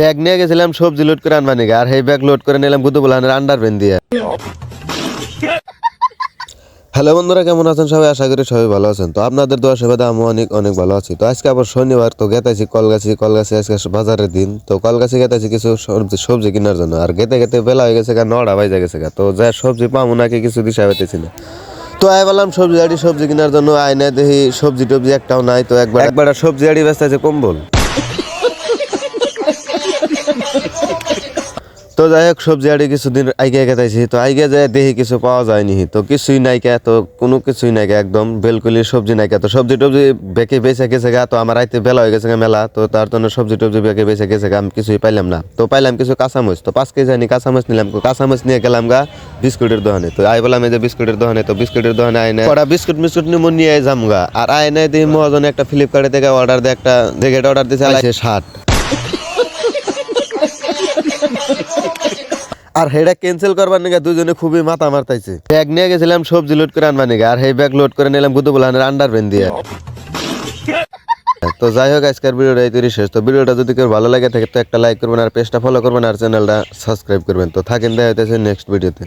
Bag নিয়ে গেছিলাম সবজি লোড করে আনবা নিকে, আর এই ব্যাগ লোড করে নিলাম কুতুবুলানের আন্ডারপ্যান্ট দিয়ে। হ্যালো বন্ধুরা, কেমন আছেন সবাই? আশা করি সবাই ভালো আছেন। তো আপনাদের দোয়া সেবাতে আমি অনেক অনেক ভালো আছি। তো আজকে আবার শনিবার, তো গেতাইছি কলগাছি আজকে বাজারের দিন। তো কলগাছি গেতাইছি কিছু সবজি কেনার জন্য। আর গেতে বেলা হয়ে গেছে গা, 9টা বাজে গেছে গা। তো যা সবজি পাবো নাকি কিছু দিশা পাইতেছি না। তো আই বললাম সবজি কেনার জন্য, আইনে দেখি সবজি টবজি একটাও নাই। তো একবার সবজি আড়ি ব্যস্ত আছে কম্বল। তো যাই হোক, সবজি আড়ি কিছুদিন আইগে গেতাইছি। তো আইগে যায় দেখি কিছু পাওয়া যায়নি। তো কিছুই নাইকা, তো কোনো কিছুই নাইকা, একদম বেলকুলি সবজি নাইকা। তো সবজি টবজি বেঁকে বেঁচে গেছে গা। তো আমার আইতে বেলা হয়ে গেছে গা মেলা। তো তার জন্য সবজি টবজি বেঁকে বেঁচে গেছে গা, আমি কিছুই পাইলাম না। তো পাইলাম কিছু কাঁচামরিচ। তো 5 কেজি আনি কাঁচামরিচ নিলাম। কাঁচামরিচ নিয়ে গেলাম গা বিস্কুটের দোকানে। তো আই বললাম এই যে বিস্কুটের দোকানে। তো বিস্কুটের দোকানে আইনে কটা বিস্কুট নিয়ে যাম গা। আর আইনে দেখি মহাজনে একটা ফ্লিপকার্টে থেকে অর্ডার দিয়ে একটা জ্যাকেট অর্ডার দিয়েছে 60। আর হেডা ক্যান্সেল করবার নিগা দুজনে খুবই মাথা মারতাইছে। ব্যাগ নিয়ে গেছিলাম সবজি লোড করে আনবা নিগা, আর এই ব্যাগ লোড করে নিলাম কুতুবুলানের আন্ডারপ্যান্ট দিয়ে। তো যাই হোক, আজকের ভিডিওটা এই শেষ। তো ভিডিওটা যদি কেউ ভালো লাগে থাকে তো একটা লাইক করবেন, আর পেজটা ফলো করবেন, আর চ্যানেলটা সাবস্ক্রাইব করবেন। তো থাকেন, দেখা হইতেছে নেক্সট ভিডিওতে।